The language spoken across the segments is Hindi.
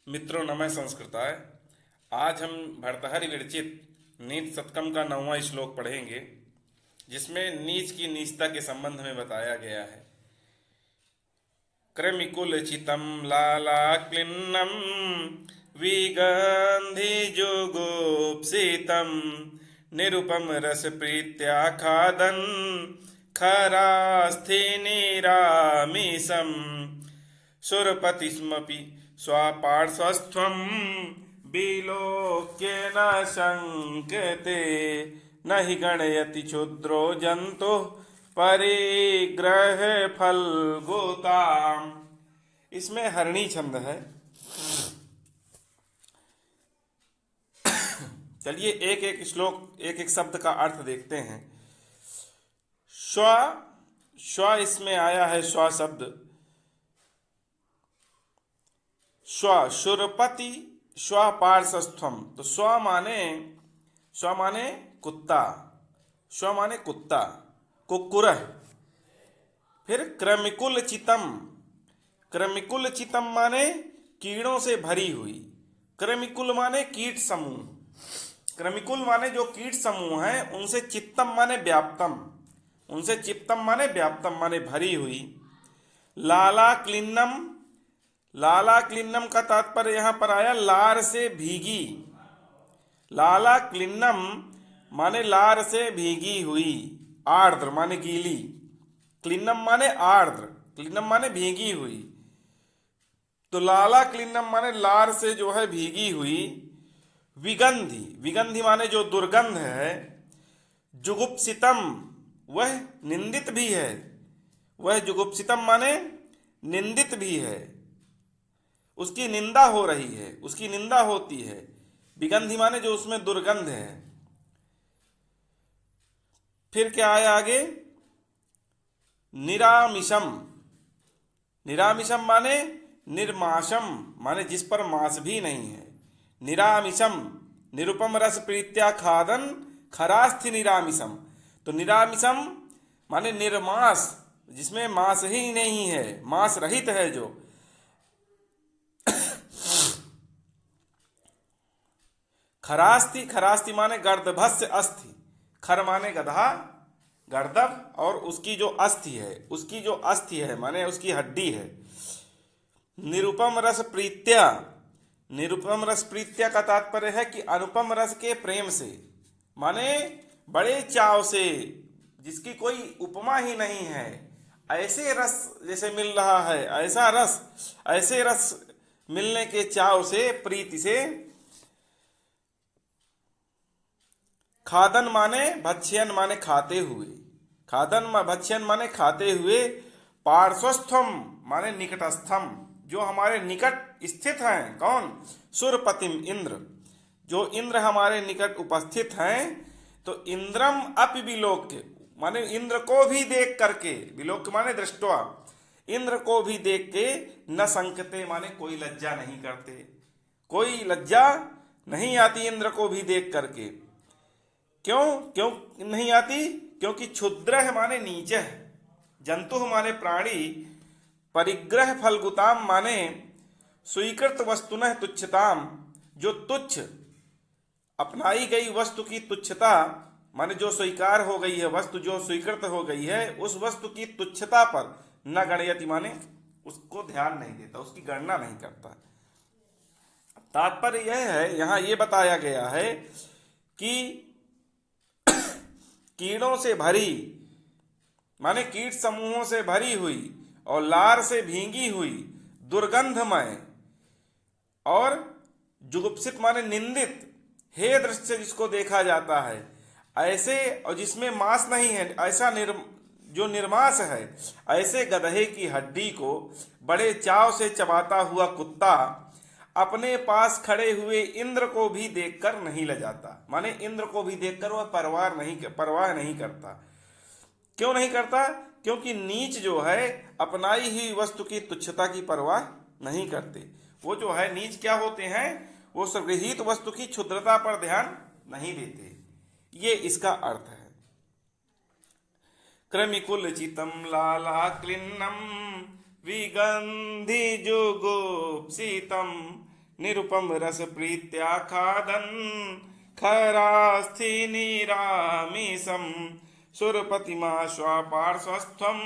मित्रों नमः संस्कृताय। आज हम भर्तहरि विरचित नीच शतकम का 9वां श्लोक पढ़ेंगे, जिसमें नीच की नीचता के संबंध में बताया गया है। क्रमिकुल चितम लालाक्लिन्नम विगंधिजुगुप्सितम निरुपम रस प्रीत्या खादन खरास्थि निरामिषम सुरपतिस्मपि स्वापार्श्वस्थं विलोक्य न शंकते न हि गणयति क्षुद्रो जंतु परिग्रह फलगोताम। इसमें हरणी छंद है। चलिए एक एक श्लोक एक एक शब्द का अर्थ देखते हैं। स्व स्व इसमें आया है स्व शब्द। स्व शुरपति स्व पार्श्वस्थम, तो स्व माने कुत्ता, स्व माने कुत्ता कुक्कुरः। फिर क्रमिकुल चितम, क्रमिकुल चितम माने कीड़ों से भरी हुई। क्रमिकुल माने कीट समूह, क्रमिकुल माने जो कीट समूह हैं उनसे चित्तम माने व्याप्तम, उनसे चित्तम माने व्याप्तम माने भरी हुई। लाला क्लिन्नम, लाला क्लिन्नम का तात्पर्य यहां पर आया लार से भीगी। लाला क्लिन्नम माने लार से भीगी हुई। आर्द्र माने गीली, क्लिन्नम माने आर्द्र, क्लिन्नम माने भीगी हुई। तो लाला क्लिन्नम माने लार से जो है भीगी हुई। विगंधि, विगंधि माने जो दुर्गंध है। जुगुप्सितम वह निंदित भी है, वह जुगुप्सितम माने निंदित भी है, उसकी निंदा हो रही है, उसकी निंदा होती है। विगंधि माने जो उसमें दुर्गंध है। फिर क्या आया आगे? निरामिषम, निरामिषम माने निर्माशम माने जिस पर मांस भी नहीं है। निरामिषम निरुपम रस प्रीत्या खादन खरास्थि निरामिषम, तो निरामिषम माने निर्मांस, जिसमें मांस ही नहीं है, मांस रहित है जो। खरास्ति, खरास्ति माने गर्दभस्य अस्थि, खर माने गधा, गर्दभ और उसकी जो अस्थि है, उसकी जो अस्थि है माने उसकी हड्डी है। निरुपम रस प्रीत्या, निरुपम रस प्रीत्या का तात्पर्य है कि अनुपम रस के प्रेम से, माने बड़े चाव से, जिसकी कोई उपमा ही नहीं है। ऐसे रस जैसे मिल रहा है, ऐसा रस, ऐसे रस मिलने के चाव से, प्रीति से। खादन माने भक्ष्यन माने खाते हुए, खादन भक्ष्यन माने खाते हुए। पार्श्वस्थम माने निकटस्थम, जो हमारे निकट स्थित हैं। कौन? सुरपतिम इंद्र, जो इंद्र हमारे निकट उपस्थित हैं। तो इंद्रम अपि विलोक्य माने इंद्र को भी देख करके, विलोक्य माने दृष्टवा, इंद्र को भी देख के। न संकते माने कोई लज्जा नहीं करते, कोई लज्जा नहीं आती इंद्र को भी देख करके। क्यों क्यों नहीं आती? क्योंकि क्षुद्र माने नीच है, जंतु माने प्राणी, परिग्रह फलगुताम माने स्वीकृत वस्तुनः तुच्छताम, जो तुच्छ अपनाई गई वस्तु की तुच्छता माने जो स्वीकार हो गई है वस्तु, जो स्वीकृत हो गई है, उस वस्तु की तुच्छता पर न गणयति माने उसको ध्यान नहीं देता, उसकी गणना नहीं करता। तात्पर्य यह है, यहां यह बताया गया है कि कीड़ों से भरी माने कीट समूहों से भरी हुई और लार से भींगी हुई, दुर्गंधमय और जुगुप्सित माने निंदित, हे दृश्य जिसको देखा जाता है ऐसे, और जिसमें मांस नहीं है, ऐसा जो निर्मांस है, ऐसे गधे की हड्डी को बड़े चाव से चबाता हुआ कुत्ता अपने पास खड़े हुए इंद्र को भी देखकर नहीं लजाता। माने इंद्र को भी देखकर वह परवाह नहीं करता। क्यों नहीं करता? क्योंकि नीच जो है अपनाई हुई वस्तु की तुच्छता की परवाह नहीं करते। वो जो है नीच क्या होते हैं? वो स्वगृहीत वस्तु की क्षुद्रता पर ध्यान नहीं देते। ये इसका अर्थ है। क्रमिकुल चितम लाला क्लिन्नम विगंधि जुगुप्सितम निरुपम रस प्रीत्या खादन् खरास्थि निरामिषम् सुरपतिमा स्वापार्श्वस्थं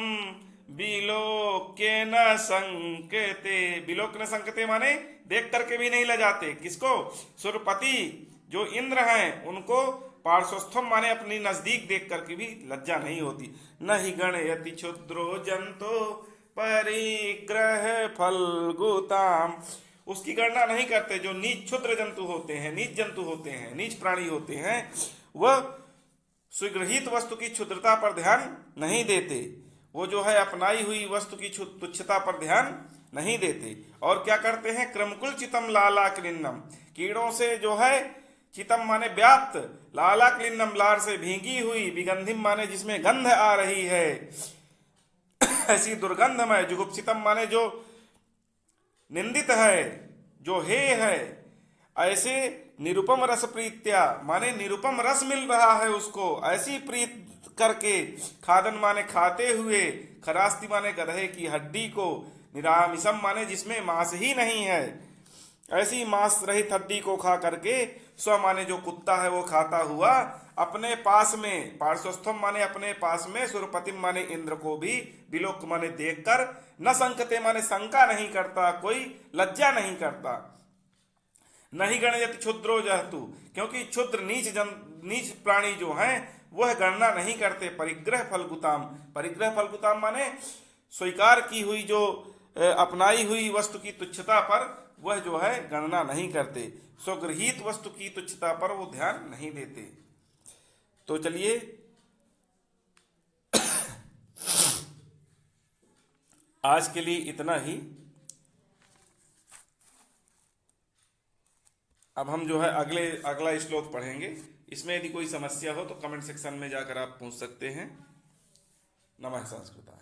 बिलोक्य न संकते। बिलोक्य न संकते माने देख करके भी नहीं लजाते। किसको? सुरपति जो इंद्र हैं उनको पार्श्वस्थम माने अपनी नजदीक देख करके भी लज्जा नहीं होती। न ही गणयति क्षुद्रो जंतो परिग्रह फलगुताम। उसकी गणना नहीं करते। जो नीच क्षुद्र जंतु होते हैं, नीच जंतु होते हैं, नीच प्राणी होते हैं, वह स्वीगृहित वस्तु की क्षुद्रता पर ध्यान नहीं देते। वो जो है अपनाई हुई वस्तु की तुच्छता पर ध्यान नहीं देते। और क्या करते हैं? क्रमकुल चितम लाला क्लिन्नम, कीड़ों से जो है, चितम माने व्याप्त, लाला क्लिन्नम लार से भीगी हुई, विगंधिम माने जिसमें गंध आ रही है, ऐसी दुर्गंधमय, जुगुप्सितम माने जो निंदित है, जो हे है, ऐसे निरुपम रस प्रीत्या माने निरुपम रस मिल रहा है उसको, ऐसी प्रीत करके, खादन माने खाते हुए, खरास्ती माने गधे की हड्डी को, निरामिषम माने जिसमें मांस ही नहीं है, ऐसी मांस रहित हड्डी को खा करके, स्व माने जो कुत्ता है वो खाता हुआ, अपने पास में, पार्श्वस्थम माने अपने पास में, सुरपतिम माने इंद्र को भी, बिलोक माने देखकर, न संकते माने शंका नहीं करता, कोई लज्जा नहीं करता। नहीं गणयति क्षुद्रो जहतु, क्योंकि क्षुद्र नीच प्राणी जो हैं वह गणना नहीं करते। परिग्रह फलगुताम, परिग्रह फलगुताम माने स्वीकार की हुई, जो अपनाई हुई वस्तु की तुच्छता पर वह जो है गणना नहीं करते। स्वगृहीत वस्तु की तुच्छता पर वो ध्यान नहीं देते। तो चलिए आज के लिए इतना ही। अब हम जो है अगला श्लोक पढ़ेंगे। इसमें यदि कोई समस्या हो तो कमेंट सेक्शन में जाकर आप पूछ सकते हैं। नमः संस्कृताय।